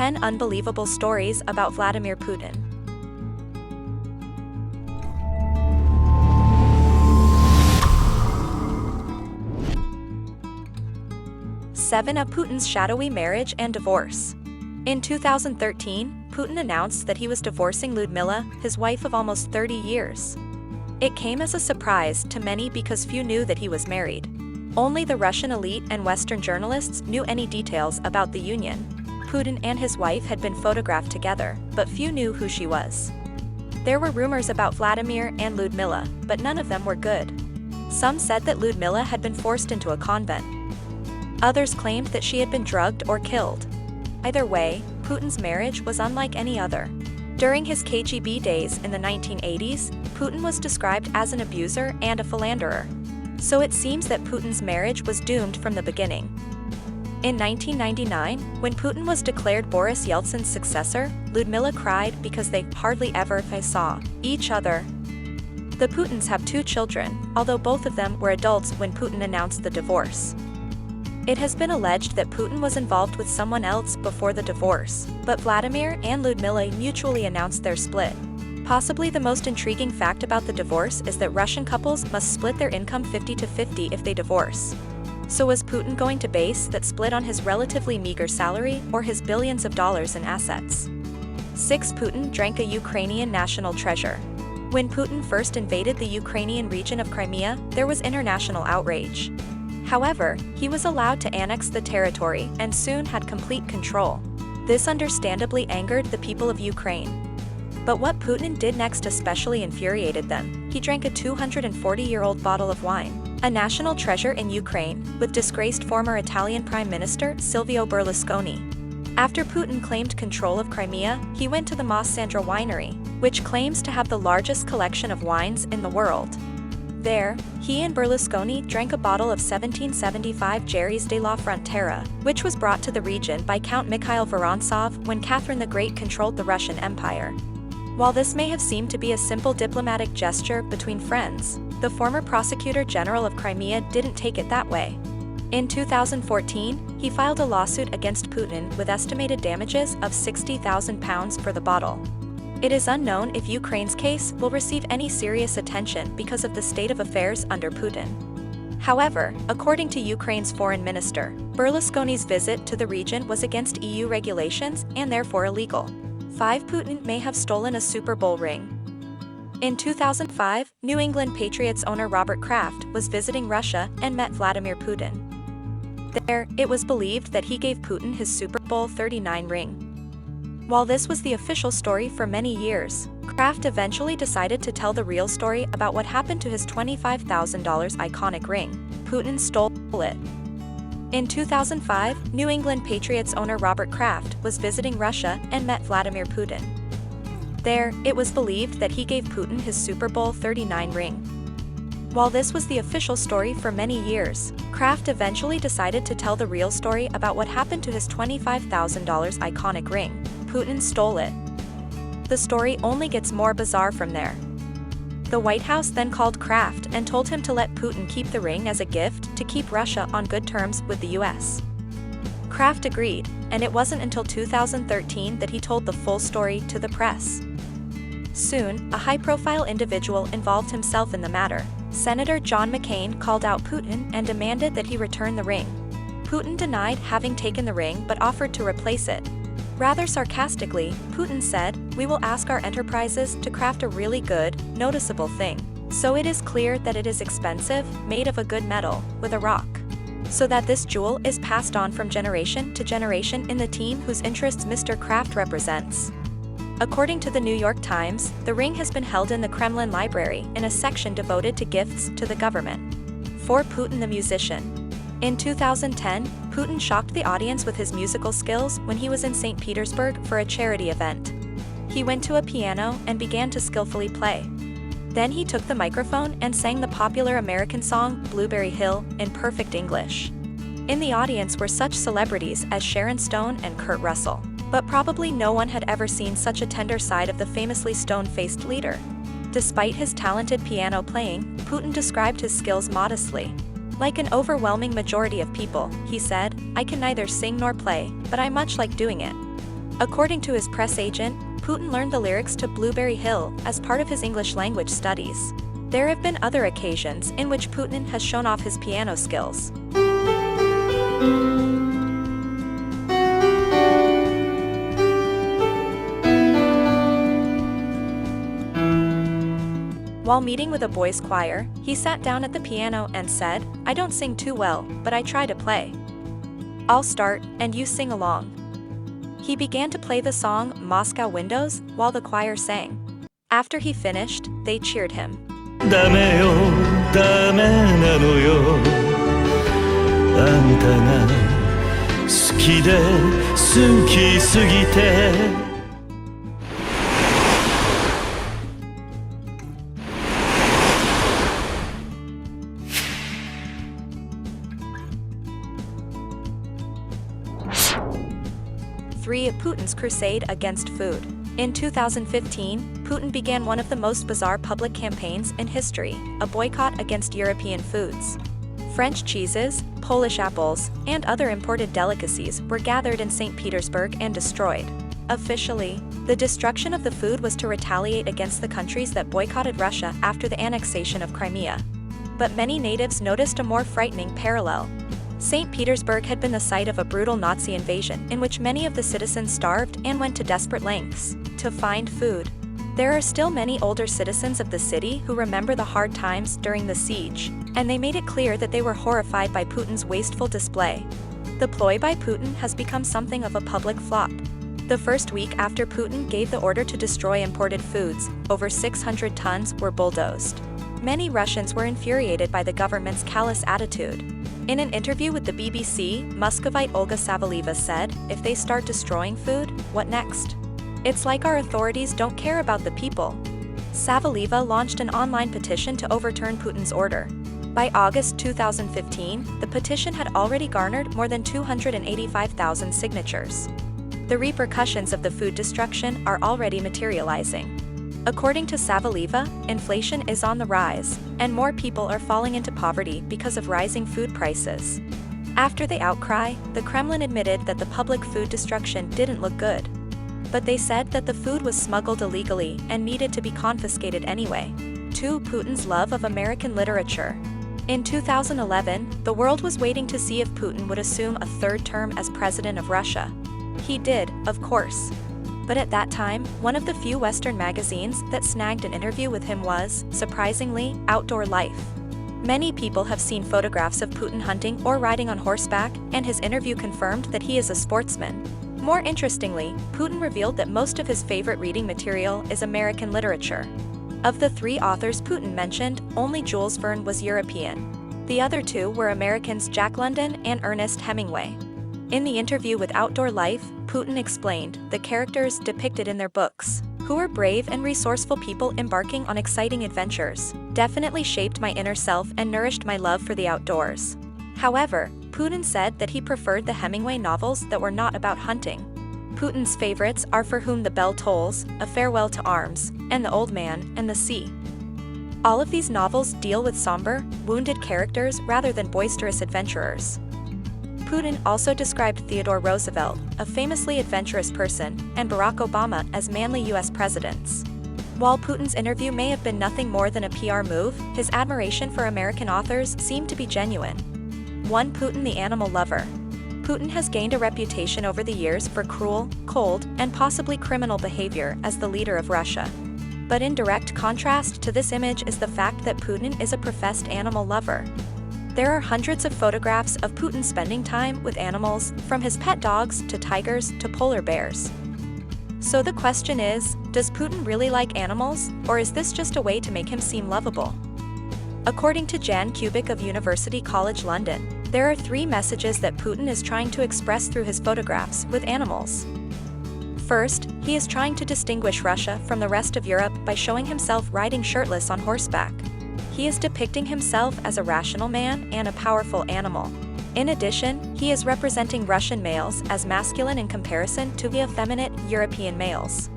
10 Unbelievable Stories About Vladimir Putin. 7 of Putin's shadowy marriage and divorce. In 2013, Putin announced that he was divorcing Lyudmila, his wife of almost 30 years. It came as a surprise to many because few knew that he was married. Only the Russian elite and Western journalists knew any details about the union. Putin and his wife had been photographed together, but few knew who she was. There were rumors about Vladimir and Lyudmila, but none of them were good. Some said that Lyudmila had been forced into a convent. Others claimed that she had been drugged or killed. Either way, Putin's marriage was unlike any other. During his KGB days in the 1980s, Putin was described as an abuser and a philanderer. So it seems that Putin's marriage was doomed from the beginning. In 1999, when Putin was declared Boris Yeltsin's successor, Lyudmila cried because they hardly ever saw each other. The Putins have 2 children, although both of them were adults when Putin announced the divorce. It has been alleged that Putin was involved with someone else before the divorce, but Vladimir and Lyudmila mutually announced their split. Possibly the most intriguing fact about the divorce is that Russian couples must split their income 50-50 if they divorce. So was Putin going to base that split on his relatively meager salary or his billions of dollars in assets? 6. Putin drank a Ukrainian national treasure. When Putin first invaded the Ukrainian region of Crimea, there was international outrage. However, he was allowed to annex the territory and soon had complete control. This understandably angered the people of Ukraine. But what Putin did next especially infuriated them. He drank a 240-year-old bottle of wine, a national treasure in Ukraine, with disgraced former Italian Prime Minister Silvio Berlusconi. After Putin claimed control of Crimea, he went to the Mossandra winery, which claims to have the largest collection of wines in the world. There, he and Berlusconi drank a bottle of 1775 Jerry's de la Frontera, which was brought to the region by Count Mikhail Vorontsov when Catherine the Great controlled the Russian Empire. While this may have seemed to be a simple diplomatic gesture between friends, the former prosecutor general of Crimea didn't take it that way. In 2014, he filed a lawsuit against Putin with estimated damages of £60,000 for the bottle. It is unknown if Ukraine's case will receive any serious attention because of the state of affairs under Putin. However, according to Ukraine's foreign minister, Berlusconi's visit to the region was against EU regulations and therefore illegal. 5. Putin may have stolen a Super Bowl ring. In 2005, New England Patriots owner Robert Kraft was visiting Russia and met Vladimir Putin. There, it was believed that he gave Putin his Super Bowl 39 ring. While this was the official story for many years, Kraft eventually decided to tell the real story about what happened to his $25,000 iconic ring. Putin stole it. In 2005, New England Patriots owner Robert Kraft was visiting Russia and met Vladimir Putin. There, it was believed that he gave Putin his Super Bowl 39 ring. While this was the official story for many years, Kraft eventually decided to tell the real story about what happened to his $25,000 iconic ring. Putin stole it. The story only gets more bizarre from there. The White House then called Kraft and told him to let Putin keep the ring as a gift to keep Russia on good terms with the US. Kraft agreed, and it wasn't until 2013 that he told the full story to the press. Soon, a high-profile individual involved himself in the matter. Senator John McCain called out Putin and demanded that he return the ring. Putin denied having taken the ring but offered to replace it. Rather sarcastically, Putin said, "We will ask our enterprises to craft a really good, noticeable thing. So it is clear that it is expensive, made of a good metal, with a rock. So that this jewel is passed on from generation to generation in the team whose interests Mr. Kraft represents." According to the New York Times, the ring has been held in the Kremlin library in a section devoted to gifts to the government. 4. Putin the Musician. In 2010, Putin shocked the audience with his musical skills when he was in St. Petersburg for a charity event. He went to a piano and began to skillfully play. Then he took the microphone and sang the popular American song Blueberry Hill in perfect English. In the audience were such celebrities as Sharon Stone and Kurt Russell, but probably no one had ever seen such a tender side of the famously stone-faced leader. Despite his talented piano playing, Putin described his skills modestly. Like an overwhelming majority of people, he said, "I can neither sing nor play, but I much like doing it." According to his press agent, Putin learned the lyrics to Blueberry Hill as part of his English language studies. There have been other occasions in which Putin has shown off his piano skills. While meeting with a boys' choir, he sat down at the piano and said, "I don't sing too well, but I try to play. I'll start, and you sing along." He began to play the song Moscow Windows while the choir sang. After he finished, they cheered him. ダメよ、ダメなのよ。あんたが好きで好きすぎて。3. Putin's crusade against food. In 2015, Putin began one of the most bizarre public campaigns in history, a boycott against European foods. French cheeses, Polish apples, and other imported delicacies were gathered in St. Petersburg and destroyed. Officially, the destruction of the food was to retaliate against the countries that boycotted Russia after the annexation of Crimea. But many natives noticed a more frightening parallel. St. Petersburg had been the site of a brutal Nazi invasion in which many of the citizens starved and went to desperate lengths to find food. There are still many older citizens of the city who remember the hard times during the siege, and they made it clear that they were horrified by Putin's wasteful display. The ploy by Putin has become something of a public flop. The first week after Putin gave the order to destroy imported foods, over 600 tons were bulldozed. Many Russians were infuriated by the government's callous attitude. In an interview with the BBC, Muscovite Olga Savaleva said, "If they start destroying food, what next? It's like our authorities don't care about the people." Savaleva launched an online petition to overturn Putin's order. By August 2015, the petition had already garnered more than 285,000 signatures. The repercussions of the food destruction are already materializing. According to Savaleva, inflation is on the rise, and more people are falling into poverty because of rising food prices. After the outcry, the Kremlin admitted that the public food destruction didn't look good. But they said that the food was smuggled illegally and needed to be confiscated anyway. 2. Putin's love of American literature. In 2011, the world was waiting to see if Putin would assume a third term as president of Russia. He did, of course. But at that time, one of the few Western magazines that snagged an interview with him was, surprisingly, Outdoor Life. Many people have seen photographs of Putin hunting or riding on horseback, and his interview confirmed that he is a sportsman. More interestingly, Putin revealed that most of his favorite reading material is American literature. Of the 3 authors Putin mentioned, only Jules Verne was European. The other 2 were Americans Jack London and Ernest Hemingway. In the interview with Outdoor Life, Putin explained the characters depicted in their books, who were brave and resourceful people embarking on exciting adventures, definitely shaped my inner self and nourished my love for the outdoors. However, Putin said that he preferred the Hemingway novels that were not about hunting. Putin's favorites are For Whom the Bell Tolls, A Farewell to Arms, and The Old Man and the Sea. All of these novels deal with somber, wounded characters rather than boisterous adventurers. Putin also described Theodore Roosevelt, a famously adventurous person, and Barack Obama as manly US presidents. While Putin's interview may have been nothing more than a PR move, his admiration for American authors seemed to be genuine. 1. Putin the animal lover. Putin has gained a reputation over the years for cruel, cold, and possibly criminal behavior as the leader of Russia. But in direct contrast to this image is the fact that Putin is a professed animal lover. There are hundreds of photographs of Putin spending time with animals, from his pet dogs to tigers to polar bears. So the question is, does Putin really like animals, or is this just a way to make him seem lovable? According to Jan Kubik of University College London, there are 3 messages that Putin is trying to express through his photographs with animals. First, he is trying to distinguish Russia from the rest of Europe by showing himself riding shirtless on horseback. He is depicting himself as a rational man and a powerful animal. In addition, he is representing Russian males as masculine in comparison to the effeminate European males.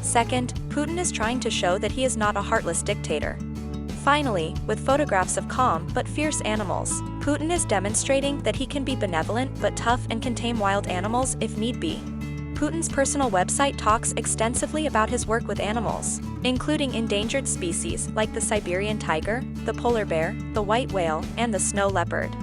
Second, Putin is trying to show that he is not a heartless dictator. Finally, with photographs of calm but fierce animals, Putin is demonstrating that he can be benevolent but tough and can tame wild animals if need be. Putin's personal website talks extensively about his work with animals, including endangered species like the Siberian tiger, the polar bear, the white whale, and the snow leopard.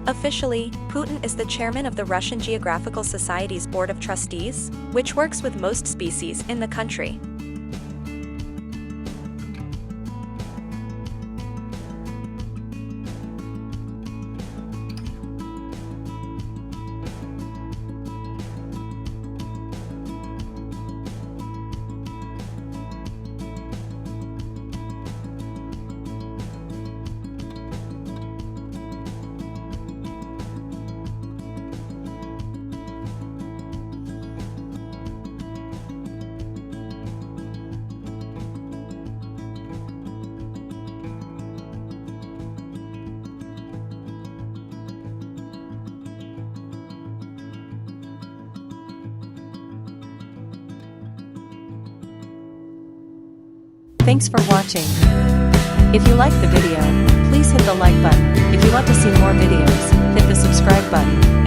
Officially, Putin is the chairman of the Russian Geographical Society's Board of Trustees, which works with most species in the country. Thanks for watching. If you liked the video, please hit the like button. If you want to see more videos, hit the subscribe button.